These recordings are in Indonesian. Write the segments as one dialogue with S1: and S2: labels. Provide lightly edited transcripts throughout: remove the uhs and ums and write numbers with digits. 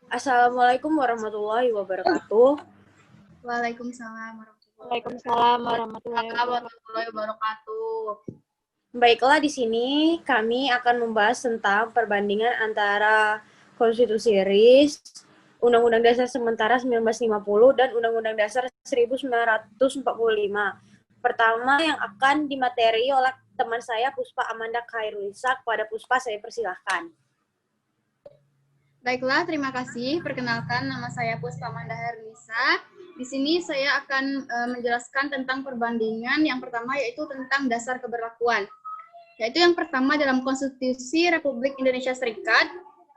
S1: Assalamualaikum warahmatullahi wabarakatuh.
S2: Waalaikumsalam
S3: Waalaikumsalam warahmatullahi
S2: wabarakatuh.
S1: Baiklah, di sini kami akan membahas tentang perbandingan antara Konstitusi RIS, Undang-Undang Dasar Sementara 1950 dan Undang-Undang Dasar 1945. Pertama yang akan dimateri oleh teman saya Puspa Amanda Khairulisa. Kepada Puspa saya persilahkan.
S2: Baiklah, terima kasih. Perkenalkan, nama saya Puspa Amanda Khairulisa. Di sini saya akan menjelaskan tentang perbandingan. Yang pertama yaitu tentang dasar keberlakuan. Yaitu yang pertama dalam Konstitusi Republik Indonesia Serikat,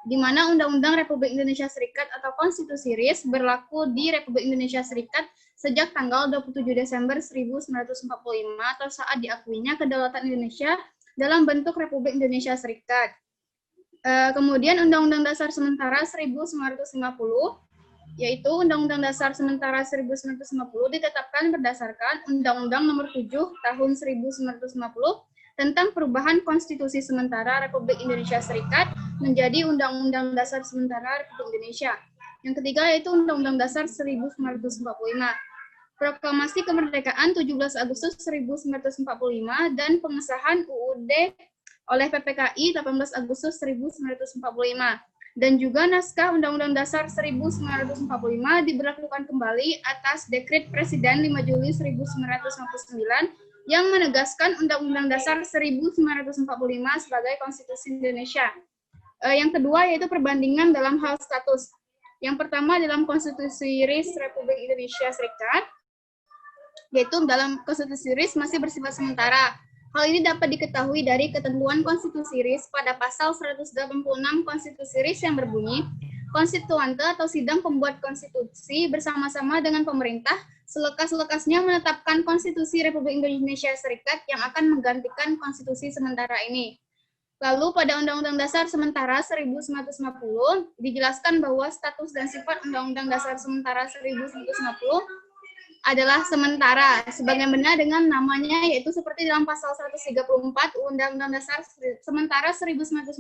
S2: di mana Undang-Undang Republik Indonesia Serikat atau Konstitusi RIS berlaku di Republik Indonesia Serikat sejak tanggal 27 Desember 1945 atau saat diakuinya kedaulatan Indonesia dalam bentuk Republik Indonesia Serikat. Kemudian Undang-Undang Dasar Sementara 1950, yaitu Undang-Undang Dasar Sementara 1950 ditetapkan berdasarkan Undang-Undang Nomor 7 Tahun 1950 tentang perubahan Konstitusi Sementara Republik Indonesia Serikat menjadi Undang-Undang Dasar Sementara Republik Indonesia. Yang ketiga yaitu Undang-Undang Dasar 1945. Proklamasi Kemerdekaan 17 Agustus 1945 dan pengesahan UUD oleh PPKI 18 Agustus 1945. Dan juga naskah Undang-Undang Dasar 1945 diberlakukan kembali atas Dekret Presiden 5 Juli 1959 yang menegaskan Undang-Undang Dasar 1945 sebagai Konstitusi Indonesia. Yang kedua yaitu perbandingan dalam hal status. Yang pertama dalam Konstitusi RIS Republik Indonesia Serikat, yaitu dalam Konstitusi RIS masih bersifat sementara. Hal ini dapat diketahui dari ketentuan Konstitusi RIS pada pasal 186 Konstitusi RIS yang berbunyi, konstituante atau sidang pembuat konstitusi bersama-sama dengan pemerintah selekas-lekasnya menetapkan Konstitusi Republik Indonesia Serikat yang akan menggantikan konstitusi sementara ini. Lalu pada Undang-Undang Dasar Sementara 1950 dijelaskan bahwa status dan sifat Undang-Undang Dasar Sementara 1950 adalah sementara, sebagaimana dengan namanya, yaitu seperti dalam pasal 134 Undang-Undang Dasar Sementara 1950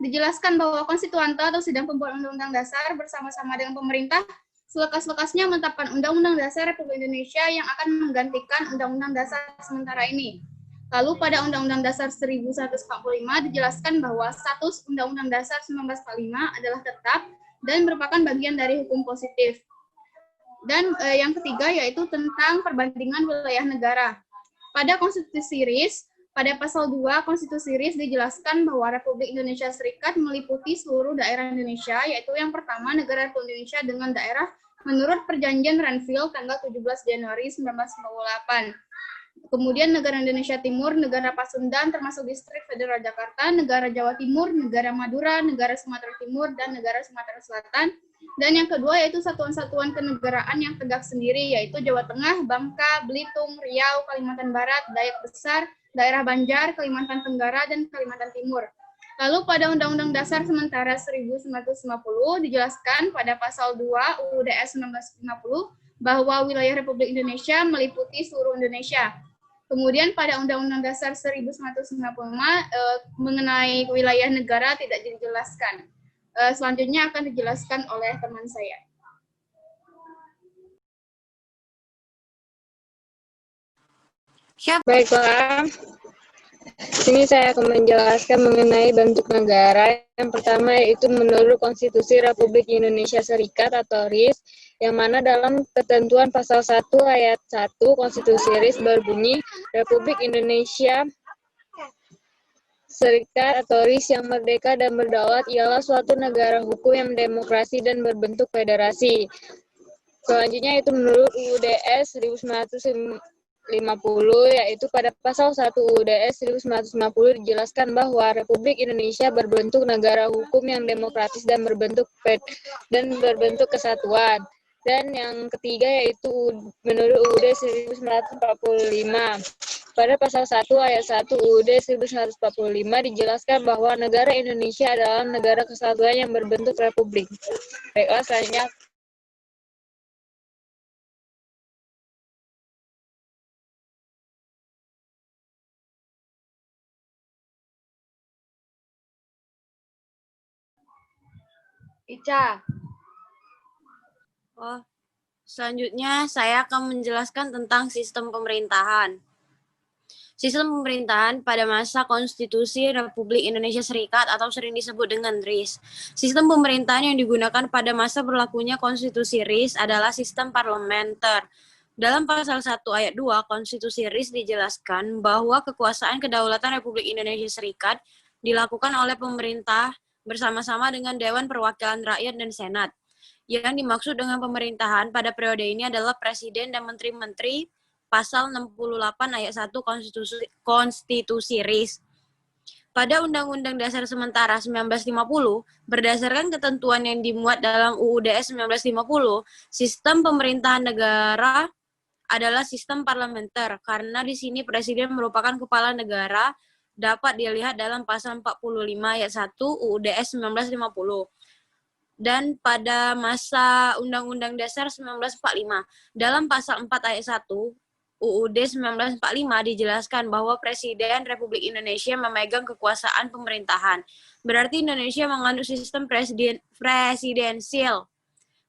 S2: dijelaskan bahwa konstituante atau sidang pembuat Undang-Undang Dasar bersama-sama dengan pemerintah selekas-lekasnya menetapkan Undang-Undang Dasar Republik Indonesia yang akan menggantikan Undang-Undang Dasar sementara ini. Lalu pada Undang-Undang Dasar 1145 dijelaskan bahwa status Undang-Undang Dasar 1945 adalah tetap dan merupakan bagian dari hukum positif. Dan yang ketiga yaitu tentang perbandingan wilayah negara. Pada Konstitusi RIS, pada pasal 2 Konstitusi RIS dijelaskan bahwa Republik Indonesia Serikat meliputi seluruh daerah Indonesia, yaitu yang pertama negara Republik Indonesia dengan daerah menurut Perjanjian Renville tanggal 17 Januari 1958. Kemudian negara Indonesia Timur, negara Pasundan termasuk distrik Federal Jakarta, negara Jawa Timur, negara Madura, negara Sumatera Timur, dan negara Sumatera Selatan. Dan yang kedua yaitu satuan-satuan kenegaraan yang tegak sendiri, yaitu Jawa Tengah, Bangka, Belitung, Riau, Kalimantan Barat, Dayak Besar, Daerah Banjar, Kalimantan Tenggara, dan Kalimantan Timur. Lalu pada Undang-Undang Dasar Sementara 1950 dijelaskan pada pasal 2 UUD 1950 bahwa wilayah Republik Indonesia meliputi seluruh Indonesia. Kemudian pada Undang-Undang Dasar 1945 mengenai wilayah negara tidak dijelaskan. Selanjutnya akan dijelaskan oleh teman saya.
S3: Baiklah, sini saya akan menjelaskan mengenai bentuk negara. Yang pertama yaitu menurut Konstitusi Republik Indonesia Serikat atau RIS, yang mana dalam ketentuan pasal 1 ayat 1 Konstitusi RIS berbunyi, Republik Indonesia Serikat atau RIS yang merdeka dan berdaulat ialah suatu negara hukum yang demokrasi dan berbentuk federasi. Selanjutnya itu menurut UUDS 1950, yaitu pada pasal 1 UUDS 1950 dijelaskan bahwa Republik Indonesia berbentuk negara hukum yang demokratis dan berbentuk kesatuan. Dan yang ketiga yaitu menurut UUD 1945. Pada pasal 1 ayat 1 UUD 1945 dijelaskan bahwa negara Indonesia adalah negara kesatuan yang berbentuk republik. Baiklah, selanjutnya
S2: Ica.
S1: Oh, selanjutnya saya akan menjelaskan tentang sistem pemerintahan. Sistem pemerintahan pada masa Konstitusi Republik Indonesia Serikat atau sering disebut dengan RIS. Sistem pemerintahan yang digunakan pada masa berlakunya Konstitusi RIS adalah sistem parlementer. Dalam pasal 1 ayat 2 Konstitusi RIS dijelaskan bahwa kekuasaan kedaulatan Republik Indonesia Serikat dilakukan oleh pemerintah bersama-sama dengan Dewan Perwakilan Rakyat dan Senat. Yang dimaksud dengan pemerintahan pada periode ini adalah Presiden dan Menteri-Menteri Pasal 68 ayat 1 Konstitusi RIS. Pada Undang-Undang Dasar Sementara 1950, berdasarkan ketentuan yang dimuat dalam UUD 1950, sistem pemerintahan negara adalah sistem parlementer, karena di sini Presiden merupakan kepala negara, dapat dilihat dalam pasal 45 ayat 1 UUD 1950. Dan pada masa Undang-Undang Dasar 1945, dalam pasal 4 ayat 1 UUD 1945 dijelaskan bahwa Presiden Republik Indonesia memegang kekuasaan pemerintahan. Berarti Indonesia menganut sistem presidensial.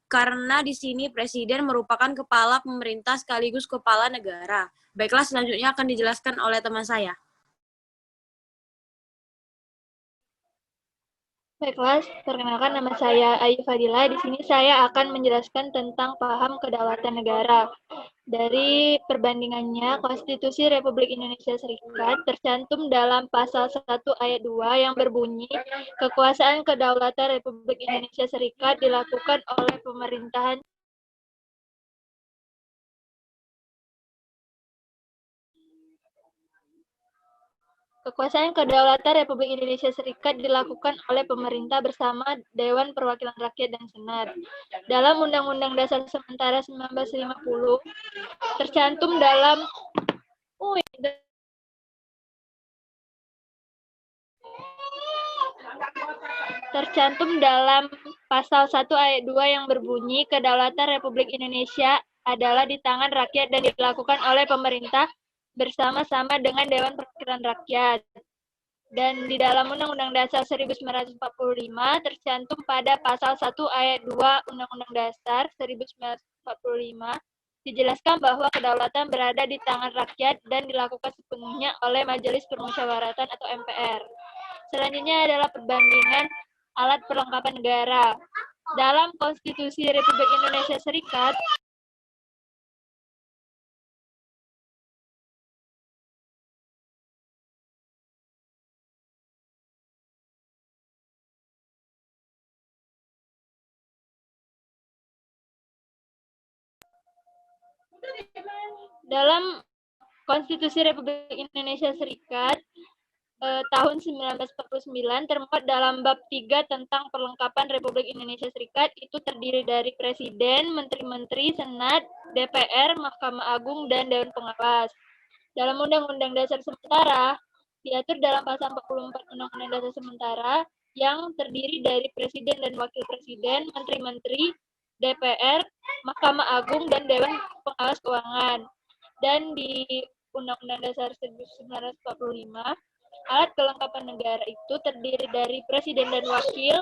S1: Karena di sini Presiden merupakan kepala pemerintah sekaligus kepala negara. Baiklah, selanjutnya akan dijelaskan oleh teman saya.
S4: Baiklah, perkenalkan nama saya Ayu Fadila. Di sini saya akan menjelaskan tentang paham kedaulatan negara. Dari perbandingannya, Konstitusi Republik Indonesia Serikat tercantum dalam pasal 1 ayat 2 yang berbunyi, kekuasaan kedaulatan Republik Indonesia Serikat dilakukan oleh pemerintahan Kekuasaan kedaulatan Republik Indonesia Serikat dilakukan oleh pemerintah bersama Dewan Perwakilan Rakyat dan Senat. Dalam Undang-Undang Dasar Sementara 1950, tercantum dalam pasal 1 ayat 2 yang berbunyi, kedaulatan Republik Indonesia adalah di tangan rakyat dan dilakukan oleh pemerintah bersama-sama dengan Dewan Perwakilan Rakyat. Dan di dalam Undang-Undang Dasar 1945 tercantum pada pasal 1 ayat 2 Undang-Undang Dasar 1945 dijelaskan bahwa kedaulatan berada di tangan rakyat dan dilakukan sepenuhnya oleh Majelis Permusyawaratan atau MPR. Selanjutnya adalah perbandingan alat perlengkapan negara. Dalam Konstitusi Republik Indonesia Serikat, tahun 1949 termuat dalam bab 3 tentang perlengkapan Republik Indonesia Serikat, itu terdiri dari Presiden, Menteri-Menteri, Senat, DPR, Mahkamah Agung, dan Dewan Pengawas. Dalam Undang-Undang Dasar Sementara, diatur dalam pasal 44 Undang-Undang Dasar Sementara yang terdiri dari Presiden dan Wakil Presiden, Menteri-Menteri, DPR, Mahkamah Agung, dan Dewan Pengawas Keuangan. Dan di Undang-Undang Dasar 1945, alat kelengkapan negara itu terdiri dari Presiden dan Wakil,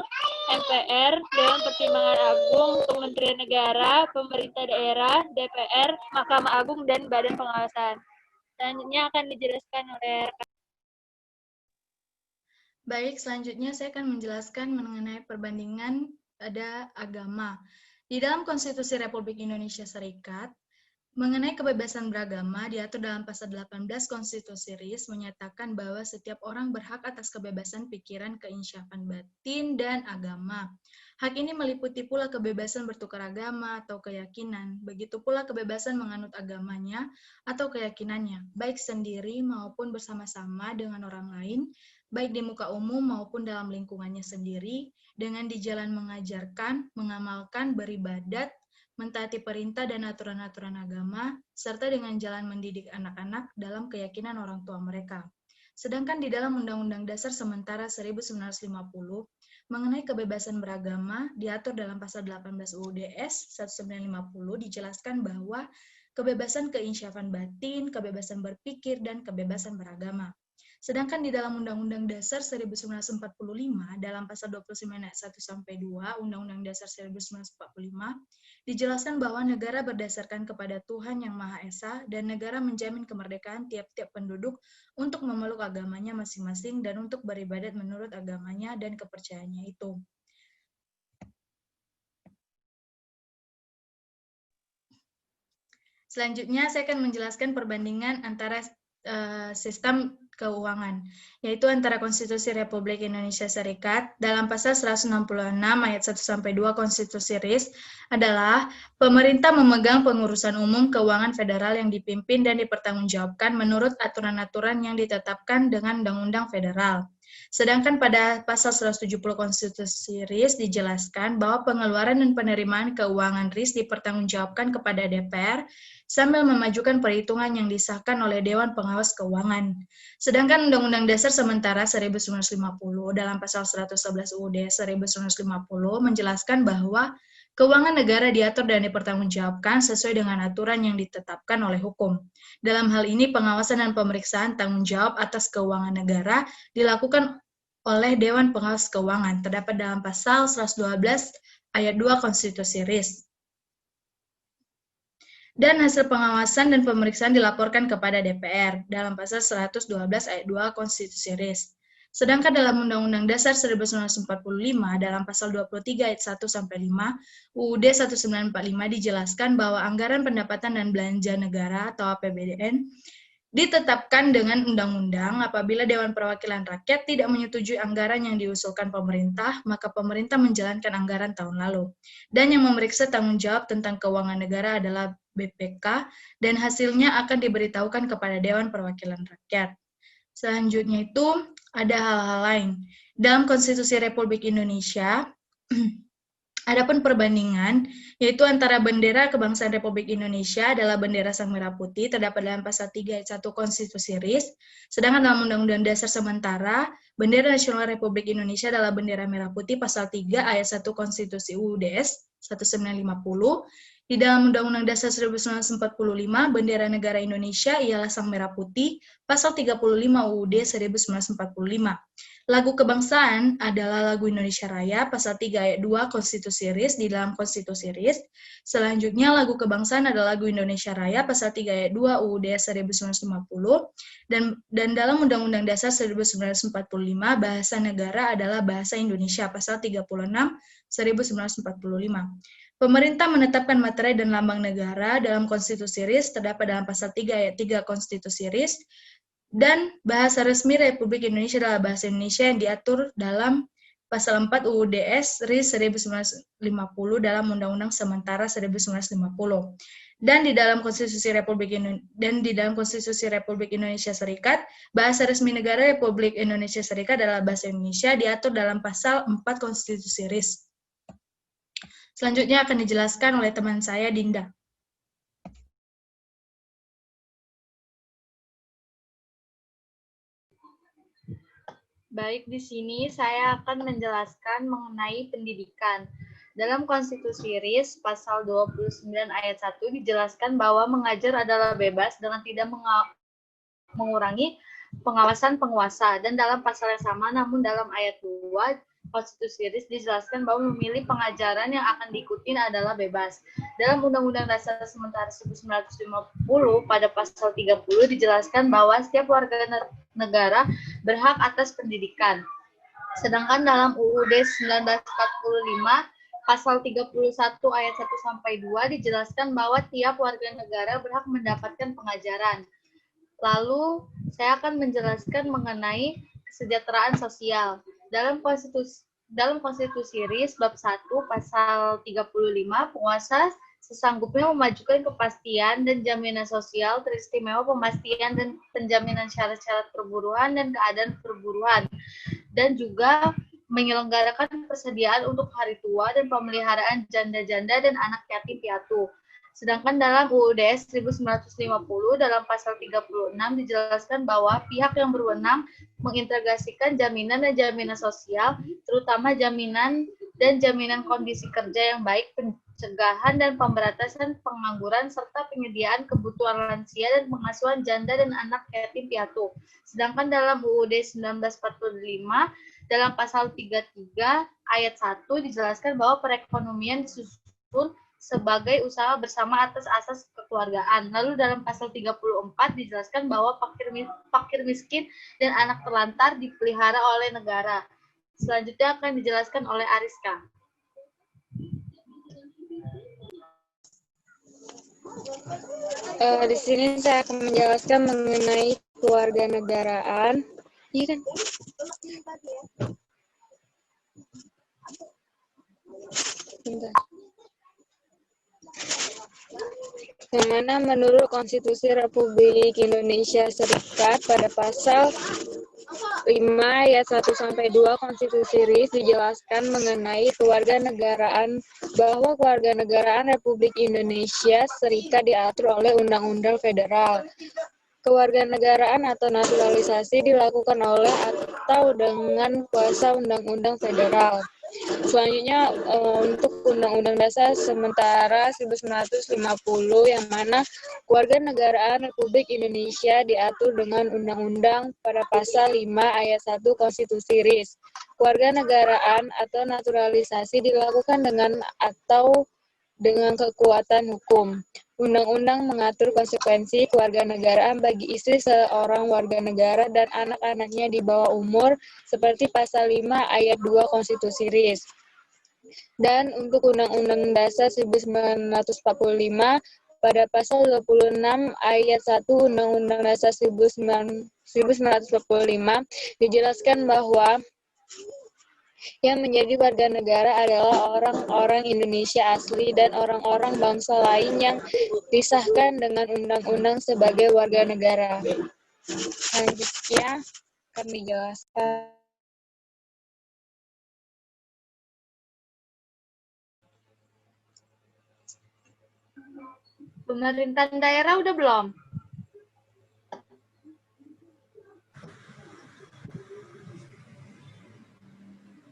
S4: MPR, Dewan Pertimbangan Agung, Kementerian Negara, Pemerintah Daerah, DPR, Mahkamah Agung, dan Badan Pengawasan. Selanjutnya akan dijelaskan oleh
S2: Baik, selanjutnya saya akan menjelaskan mengenai perbandingan pada agama. Di dalam Konstitusi Republik Indonesia Serikat, mengenai kebebasan beragama diatur dalam pasal 18 Konstitusi RIS menyatakan bahwa setiap orang berhak atas kebebasan pikiran, keinsyafan batin, dan agama. Hak ini meliputi pula kebebasan bertukar agama atau keyakinan, begitu pula kebebasan menganut agamanya atau keyakinannya, baik sendiri maupun bersama-sama dengan orang lain, baik di muka umum maupun dalam lingkungannya sendiri, dengan di jalan mengajarkan, mengamalkan, beribadat, mentaati perintah dan aturan-aturan agama, serta dengan jalan mendidik anak-anak dalam keyakinan orang tua mereka. Sedangkan di dalam Undang-Undang Dasar Sementara 1950, mengenai kebebasan beragama, diatur dalam pasal 18 UUD-S 1950, dijelaskan bahwa kebebasan keinsyafan batin, kebebasan berpikir, dan kebebasan beragama.
S5: Sedangkan di dalam Undang-Undang Dasar 1945 dalam pasal 29 ayat 1 sampai 2 Undang-Undang Dasar 1945 dijelaskan bahwa negara berdasarkan kepada Tuhan Yang Maha Esa dan negara menjamin kemerdekaan tiap-tiap penduduk untuk memeluk agamanya masing-masing dan untuk beribadat menurut agamanya dan kepercayaannya itu. Selanjutnya saya akan menjelaskan perbandingan antara sistem keuangan, yaitu antara Konstitusi Republik Indonesia Serikat dalam pasal 166 ayat 1 sampai 2 Konstitusi RIS adalah pemerintah memegang pengurusan umum keuangan federal yang dipimpin dan dipertanggungjawabkan menurut aturan-aturan yang ditetapkan dengan Undang-Undang Federal. Sedangkan pada pasal 170 Konstitusi RIS dijelaskan bahwa pengeluaran dan penerimaan keuangan RIS dipertanggungjawabkan kepada DPR sambil memajukan perhitungan yang disahkan oleh Dewan Pengawas Keuangan. Sedangkan Undang-Undang Dasar sementara 1950 dalam pasal 111 UUD 1950 menjelaskan bahwa keuangan negara diatur dan dipertanggungjawabkan sesuai dengan aturan yang ditetapkan oleh hukum. Dalam hal ini, pengawasan dan pemeriksaan tanggung jawab atas keuangan negara dilakukan oleh Dewan Pengawas Keuangan, terdapat dalam pasal 112 ayat 2 Konstitusi RIS. Dan hasil pengawasan dan pemeriksaan dilaporkan kepada DPR dalam pasal 112 ayat 2 Konstitusi RIS. Sedangkan dalam Undang-Undang Dasar 1945 dalam pasal 23 ayat 1 sampai 5 UUD 1945 dijelaskan bahwa anggaran pendapatan dan belanja negara atau APBDN ditetapkan dengan undang-undang. Apabila Dewan Perwakilan Rakyat tidak menyetujui anggaran yang diusulkan pemerintah, maka pemerintah menjalankan anggaran tahun lalu. Dan yang memeriksa tanggung jawab tentang keuangan negara adalah BPK, dan hasilnya akan diberitahukan kepada Dewan Perwakilan Rakyat. Selanjutnya itu ada hal-hal lain. Dalam Konstitusi Republik Indonesia, adapun perbandingan, yaitu antara bendera kebangsaan Republik Indonesia adalah bendera Sang Merah Putih, terdapat dalam pasal 3 ayat 1 Konstitusi RIS, sedangkan dalam Undang-Undang Dasar sementara, bendera nasional Republik Indonesia adalah bendera merah putih, pasal 3 ayat 1 Konstitusi UUDS 1950, di dalam Undang-Undang Dasar 1945, bendera negara Indonesia ialah Sang Merah Putih, pasal 35 UUD 1945. Lagu kebangsaan adalah lagu Indonesia Raya, pasal 3 ayat 2 Konstitusi RIS di dalam Konstitusi RIS. Selanjutnya, lagu kebangsaan adalah lagu Indonesia Raya, pasal 3 ayat 2 UUD 1950. Dan dalam Undang-Undang Dasar 1945, bahasa negara adalah bahasa Indonesia, pasal 36 1945. Pemerintah menetapkan materai dan lambang negara dalam Konstitusi RIS terdapat dalam pasal 3 ayat 3 Konstitusi RIS, dan bahasa resmi Republik Indonesia adalah bahasa Indonesia yang diatur dalam pasal 4 UUDS RIS 1950 dalam Undang-Undang Sementara 1950. Dan di dalam Konstitusi Republik Indonesia Serikat, bahasa resmi negara Republik Indonesia Serikat adalah bahasa Indonesia diatur dalam pasal 4 Konstitusi RIS. Selanjutnya akan dijelaskan oleh teman saya, Dinda.
S4: Baik, di sini saya akan menjelaskan mengenai pendidikan. Dalam Konstitusi RIS pasal 29 ayat 1 dijelaskan bahwa mengajar adalah bebas dengan tidak mengurangi pengawasan penguasa. Dan dalam pasal yang sama, namun dalam ayat 2 Konstitusi RIS dijelaskan bahwa memilih pengajaran yang akan diikuti adalah bebas. Dalam Undang-Undang Dasar Sementara 1950 pada pasal 30 dijelaskan bahwa setiap warga negara berhak atas pendidikan. Sedangkan dalam UUD 1945 pasal 31 ayat 1 sampai 2 dijelaskan bahwa tiap warga negara berhak mendapatkan pengajaran. Lalu saya akan menjelaskan mengenai kesejahteraan sosial. Dalam Konstitusi RIS bab 1 pasal 35, penguasa sesanggupnya memajukan kepastian dan jaminan sosial teristimewa pemastian dan penjaminan syarat-syarat perburuan dan keadaan perburuan, dan juga menyelenggarakan persediaan untuk hari tua dan pemeliharaan janda-janda dan anak yatim piatu. Sedangkan dalam UUDS 1950 dalam pasal 36 dijelaskan bahwa pihak yang berwenang mengintegrasikan jaminan dan jaminan sosial, terutama jaminan dan jaminan kondisi kerja yang baik,
S2: pencegahan dan pemberantasan pengangguran, serta penyediaan kebutuhan lansia dan pengasuhan janda dan anak yatim piatu. Sedangkan dalam UUD 1945, dalam pasal 33 ayat 1 dijelaskan bahwa perekonomian disusun sebagai usaha bersama atas asas kekeluargaan. Lalu dalam pasal 34 dijelaskan bahwa fakir miskin dan anak terlantar dipelihara oleh negara. Selanjutnya akan dijelaskan oleh Ariska.
S3: Di sini saya akan menjelaskan mengenai kewarganegaraan. Iya kan? Bentar. Yang mana menurut Konstitusi Republik Indonesia Serikat pada pasal 5 ayat 1 sampai 2 Konstitusi RIS dijelaskan mengenai kewarganegaraan bahwa kewarganegaraan Republik Indonesia Serikat diatur oleh Undang-Undang Federal. Kewarganegaraan atau naturalisasi dilakukan oleh atau dengan kuasa Undang-Undang Federal. Selanjutnya untuk Undang-Undang Dasar sementara 1950 yang mana kewarganegaraan Republik Indonesia diatur dengan Undang-Undang pada pasal 5 ayat 1 Konstitusi RIS. Kewarganegaraan atau naturalisasi dilakukan dengan kekuatan hukum. Undang-undang mengatur konsekuensi kewarganegaraan bagi istri seorang warga negara dan anak-anaknya di bawah umur seperti pasal 5 ayat 2 Konstitusi RIS. Dan untuk Undang-Undang Dasar 1945 pada pasal 26 ayat 1 Undang-Undang Dasar 1945 dijelaskan bahwa yang menjadi warga negara adalah orang-orang Indonesia asli dan orang-orang bangsa lain yang disahkan dengan undang-undang sebagai warga negara. Selanjutnya kami jelaskan.
S2: Pemerintahan daerah udah belum?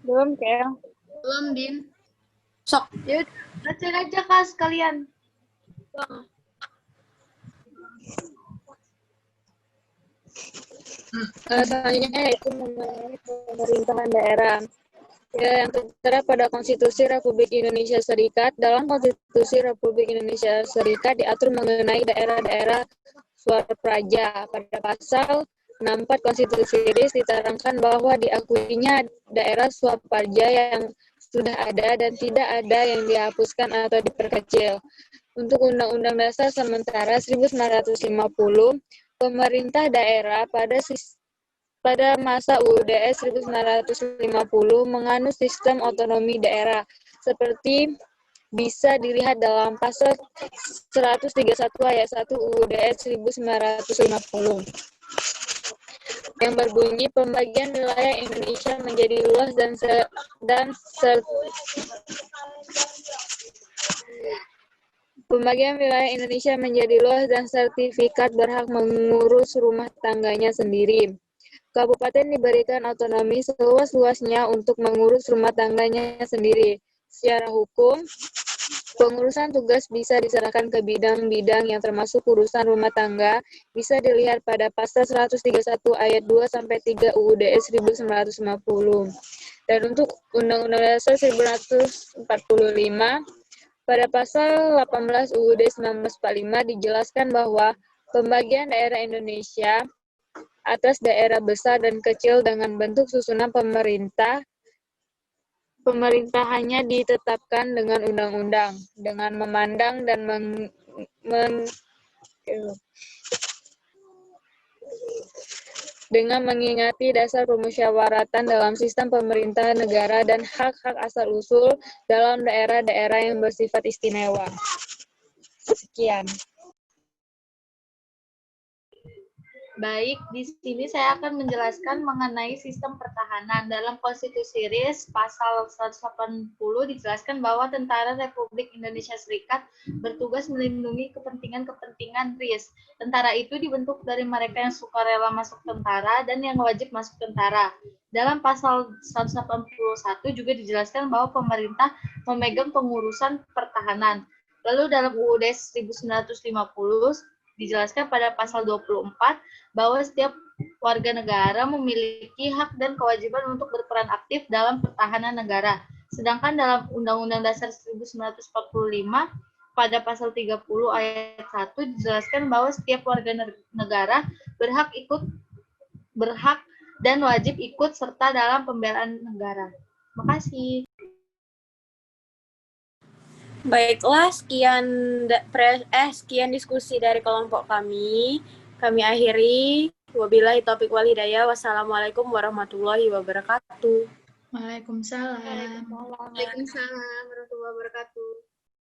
S3: Belum, Kel.
S2: Belum, Din.
S1: Sok.
S2: Ya udah, baca aja Kak sekalian.
S3: Selanjutnya yaitu mengenai pemerintahan daerah. Ya, yang tertera pada Konstitusi Republik Indonesia Serikat. Dalam Konstitusi Republik Indonesia Serikat diatur mengenai daerah-daerah swapraja. Pada pasal 64 Konstitusi RIS diterangkan bahwa diakuinya daerah swapraja yang sudah ada dan tidak ada yang dihapuskan atau diperkecil. Untuk Undang-Undang Dasar sementara 1950, pemerintah daerah pada masa UUDS 1950 menganut sistem otonomi daerah seperti bisa dilihat dalam pasal 131 ayat 1 UUDS 1950 yang berbunyi pembagian wilayah Indonesia menjadi luas dan sertifikat berhak mengurus rumah tangganya sendiri. Kabupaten diberikan otonomi seluas-luasnya untuk mengurus rumah tangganya sendiri. Secara hukum, pengurusan tugas bisa diserahkan ke bidang-bidang yang termasuk urusan rumah tangga, bisa dilihat pada pasal 131 ayat 2 sampai 3 UUDS 1950. Dan untuk Undang-Undang Dasar 1945, pada pasal 18 UUD 1945 dijelaskan bahwa pembagian daerah Indonesia atas daerah besar dan kecil dengan bentuk susunan pemerintahannya ditetapkan dengan undang-undang, dengan memandang dan dengan mengingati dasar pemusyawaratan dalam sistem pemerintahan negara dan hak-hak asal-usul dalam daerah-daerah yang bersifat istimewa. Sekian.
S6: Baik, di sini saya akan menjelaskan mengenai sistem pertahanan. Dalam Konstitusi RIS pasal 180 dijelaskan bahwa Tentara Republik Indonesia Serikat bertugas melindungi kepentingan-kepentingan RIS. Tentara itu dibentuk dari mereka yang sukarela masuk tentara dan yang wajib masuk tentara. Dalam pasal 181 juga dijelaskan bahwa pemerintah memegang pengurusan pertahanan. Lalu dalam UUD 1950 dijelaskan pada pasal 24 bahwa setiap warga negara memiliki hak dan kewajiban untuk berperan aktif dalam pertahanan negara. Sedangkan dalam Undang-Undang Dasar 1945 pada pasal 30 ayat 1 dijelaskan bahwa setiap warga negara berhak dan wajib ikut serta dalam pembelaan negara. Makasih.
S1: Baiklah, sekian diskusi dari kelompok kami. Kami akhiri. Wabillahi taufiq wal hidayah. Wassalamualaikum warahmatullahi wabarakatuh.
S5: Waalaikumsalam.
S2: Waalaikumsalam warahmatullahi wabarakatuh.